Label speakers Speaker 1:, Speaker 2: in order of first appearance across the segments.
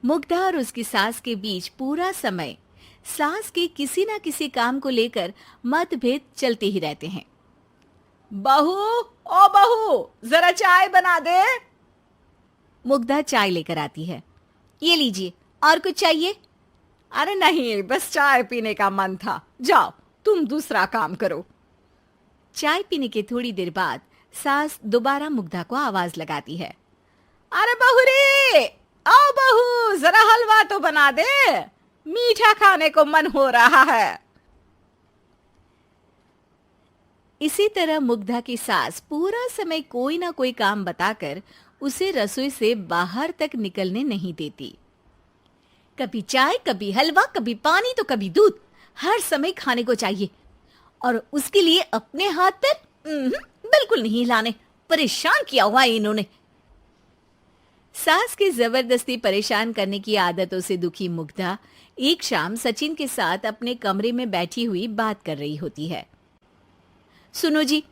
Speaker 1: मुग्धा और उसकी सास के बीच पूरा समय सास के किसी न किसी काम को लेकर मतभेद चलते ही रहते हैं।
Speaker 2: बहू, ओ बहू, जरा चाय बना दे।
Speaker 1: मुग्धा चाय लेकर आती है। ये लीजिए, और कुछ चाहिए?
Speaker 2: अरे नहीं, बस चाय पीने का मन था। जाओ, तुम दूसरा काम करो।
Speaker 1: चाय पीने के थोड़ी देर बाद सास दोबारा मुग्धा को आवाज लगाती है।
Speaker 2: अरे बहू रे, आओ बहू, जरा हलवा तो बना दे, मीठा खाने को मन हो रहा है।
Speaker 1: इसी तरह मुग्धा की सास पूरा समय कोई ना कोई काम बताकर उसे रसोई से बाहर तक निकलने नहीं देती। कभी चाय, कभी हलवा, कभी पानी तो कभी दूध, हर समय खाने को चाहिए और उसके लिए अपने हाथ पैर बिल्कुल नहीं हिलाने। परेशान किया हुआ है इन्होंने। सास की जबरदस्ती परेशान करने की आदतों से दुखी मुग्धा एक शाम सचिन के साथ अपने कमरे में बैठी हुई बात कर रही होती है। सुनो जी,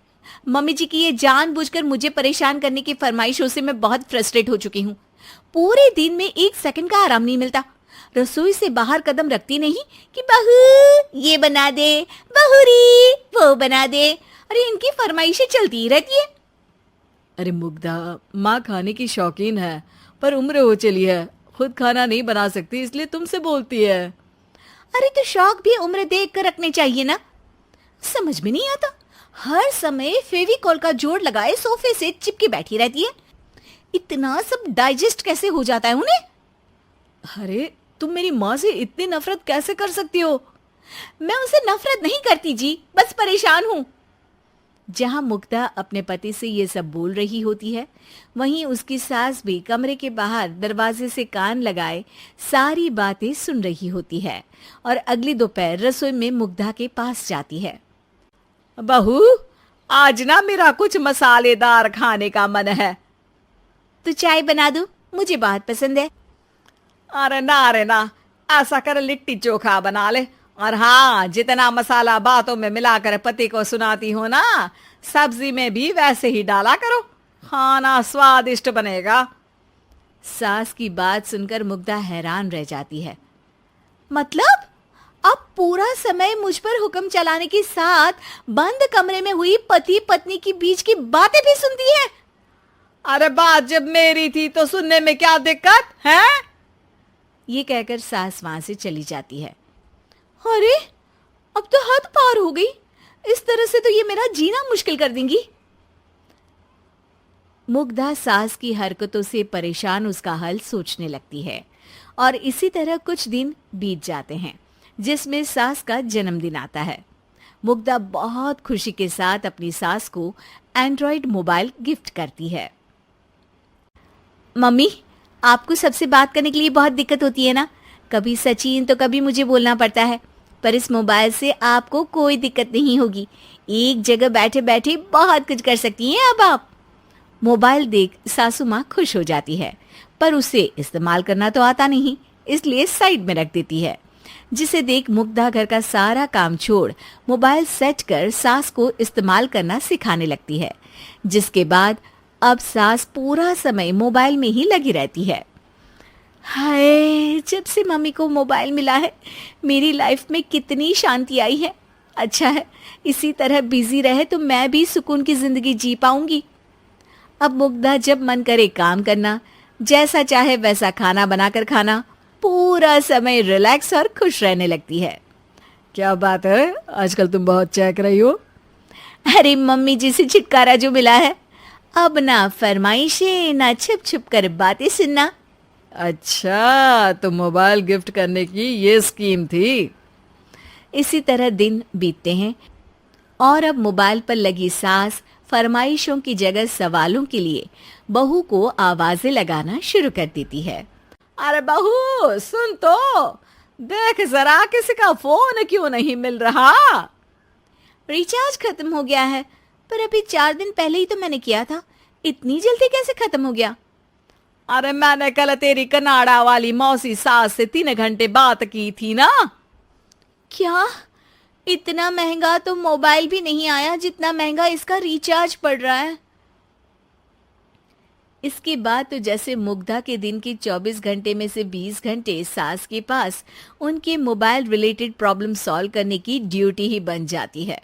Speaker 1: मम्मी जी की ये जानबूझकर मुझे परेशान करने की फरमाइशों से मैं बहुत फ्रस्ट्रेट हो चुकी हूँ। पूरे दिन में एक सेकंड का आराम नहीं मिलता। रसोई से बाहर कदम रखती नहीं कि बहू ये बना दे, बहुरी वो बना दे। अरे इनकी फरमाइशें चलती ही रहती है।
Speaker 2: अरे मुग्धा, माँ खाने की शौकीन है, पर उम्र हो चली है, खुद खाना नहीं बना सकती, इसलिए तुमसे बोलती है।
Speaker 1: अरे तो शौक भी उम्र देख कर रखने चाहिए ना। समझ में नहीं आता, हर समय फेविकॉल का जोड़ लगाए सोफे से चिपकी बैठी रहती है। इतना सब डाइजेस्ट कैसे हो जाता है उन्हें?
Speaker 2: अरे तुम मेरी माँ से इतनी नफरत कैसे कर सकती हो?
Speaker 1: मैं उनसे नफरत नहीं करती जी, बस परेशान हूँ। जहां मुग्धा अपने पति से ये सब बोल रही होती है, वहीं उसकी सास भी कमरे के बाहर दरवाजे से कान लगाए सारी बातें सुन रही होती है और अगली दोपहर रसोई में मुग्धा के पास जाती है।
Speaker 2: बहू, आज ना मेरा कुछ मसालेदार खाने का मन है।
Speaker 1: तो चाय बना दूं? मुझे बहुत पसंद है।
Speaker 2: अरे ना, ऐसा कर लिट्टी चोखा बना ले। और हाँ, जितना मसाला बातों में मिलाकर पति को सुनाती हो ना, सब्जी में भी वैसे ही डाला करो, खाना स्वादिष्ट बनेगा।
Speaker 1: सास की बात सुनकर मुग्धा हैरान रह जाती है। मतलब अब पूरा समय मुझ पर हुक्म चलाने के साथ बंद कमरे में हुई पति पत्नी की बीच की बातें भी सुनती है?
Speaker 2: अरे बात जब मेरी थी तो सुनने में क्या दिक्कत है?
Speaker 1: ये कहकर सास वहां से चली जाती है। अरे अब तो हद पार हो गई, इस तरह से तो ये मेरा जीना मुश्किल कर देंगी। मुग्धा सास की हरकतों से परेशान उसका हल सोचने लगती है और इसी तरह कुछ दिन बीत जाते हैं, जिसमें सास का जन्मदिन आता है। मुग्धा बहुत खुशी के साथ अपनी सास को एंड्रॉयड मोबाइल गिफ्ट करती है। मम्मी, आपको सबसे बात करने के लिए बहुत दिक्कत होती है ना? कभी सचिन तो कभी मुझे बोलना पड़ता है, पर इस मोबाइल से आपको कोई दिक्कत नहीं होगी। एक जगह बैठे बैठे बहुत कुछ कर सकती हैं अब आप। मोबाइल देख सासू माँ खुश हो जाती है, पर उसे इस्तेमाल करना तो आता नहीं, इसलिए साइड में रख देती है। जिसे देख मुग्धा घर का सारा काम छोड़ मोबाइल सेट कर सास को इस्तेमाल करना सिखाने लगती है, जिसके बाद अब सास पूरा समय मोबाइल में ही लगी रहती है। हाय, जब से मम्मी को मोबाइल मिला है मेरी लाइफ में कितनी शांति आई है। अच्छा है, इसी तरह बिजी रहे तो मैं भी सुकून की जिंदगी जी पाऊंगी। अब मुग्धा जब मन करे काम करना, जैसा चाहे वैसा खाना बनाकर खाना, पूरा समय रिलैक्स और खुश रहने लगती है।
Speaker 2: क्या बात है, आजकल तुम बहुत चहक रही हो।
Speaker 1: अरे मम्मी जी से छुटकारा जो मिला है, अब ना फरमाइशें ना छुप छुप कर बातें सुनना।
Speaker 2: अच्छा, तो मोबाइल गिफ्ट करने की ये स्कीम थी।
Speaker 1: इसी तरह दिन बीतते हैं और अब मोबाइल पर लगी सास फरमाइशों की जगह सवालों के लिए बहू को आवाजें लगाना शुरू कर देती है।
Speaker 2: अरे बहू सुन तो, देख जरा किसी का फोन क्यों नहीं मिल रहा?
Speaker 1: रिचार्ज खत्म हो गया है, पर अभी 4 दिन पहले ही तो मैंने किया था, इतनी जल्दी कैसे खत्म हो गया?
Speaker 2: अरे मैंने कल तेरी कनाडा वाली मौसी सास से 3 घंटे बात की थी ना।
Speaker 1: क्या? इतना महंगा तो मोबाइल भी नहीं आया जितना महंगा इसका रिचार्ज पड़ रहा है। इसके बाद तो जैसे मुग्धा के दिन के 24 घंटे में से 20 घंटे सास के पास उनके मोबाइल रिलेटेड प्रॉब्लम सॉल्व करने की ड्यूटी ही बन जाती है।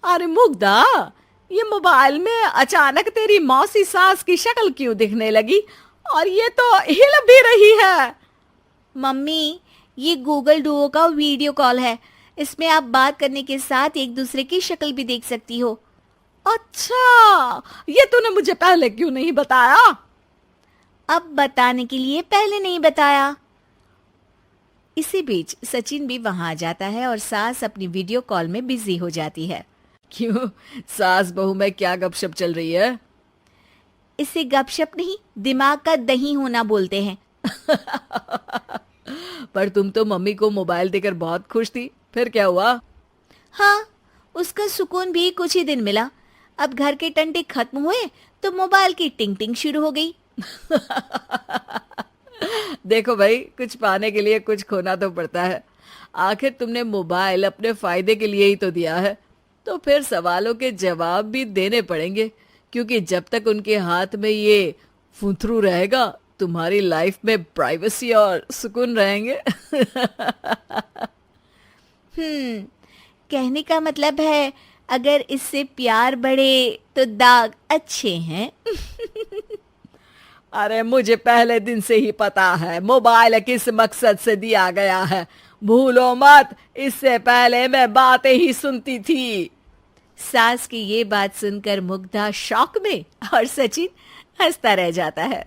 Speaker 2: अरे मुग्धा, ये मोबाइल में अचानक तेरी मौसी सास की शक्ल क्यों दिखने लगी? और ये तो हिल भी रही है।
Speaker 1: मम्मी, ये गूगल डुओ का वीडियो कॉल है। इसमें आप बात करने के साथ एक दूसरे की शक्ल भी देख सकती हो।
Speaker 2: अच्छा, ये तूने मुझे पहले क्यों नहीं बताया?
Speaker 1: अब बताने के लिए पहले नहीं बताया। इसी बीच सचिन भी वहां आ जाता है और सास अपनी वीडियो कॉल में बिजी हो जाती है।
Speaker 2: क्यों, सास बहू में क्या गपशप चल रही है?
Speaker 1: इसे गपशप नहीं, दिमाग का दही होना बोलते हैं।
Speaker 2: पर तुम तो मम्मी को मोबाइल देकर बहुत खुश थी, फिर क्या हुआ?
Speaker 1: हाँ, उसका सुकून भी कुछ ही दिन मिला। अब घर के टंटे खत्म हुए तो मोबाइल की टिंग टिंग शुरू हो गई।
Speaker 2: देखो भाई, कुछ पाने के लिए कुछ खोना तो पड़ता है। आखिर तुमने मोबाइल अपने फायदे के लिए ही तो दिया है, तो फिर सवालों के जवाब भी देने पड़ेंगे, क्योंकि जब तक उनके हाथ में ये फुंथरू रहेगा, तुम्हारी लाइफ में प्राइवेसी और सुकून रहेंगे।
Speaker 1: कहने का मतलब है अगर इससे प्यार बढ़े तो दाग अच्छे हैं।
Speaker 2: अरे मुझे पहले दिन से ही पता है मोबाइल किस मकसद से दिया गया है। भूलो मत, इससे पहले मैं बातें ही सुनती थी।
Speaker 1: सास की ये बात सुनकर मुग्धा शॉक में और सचिन हंसता रह जाता है।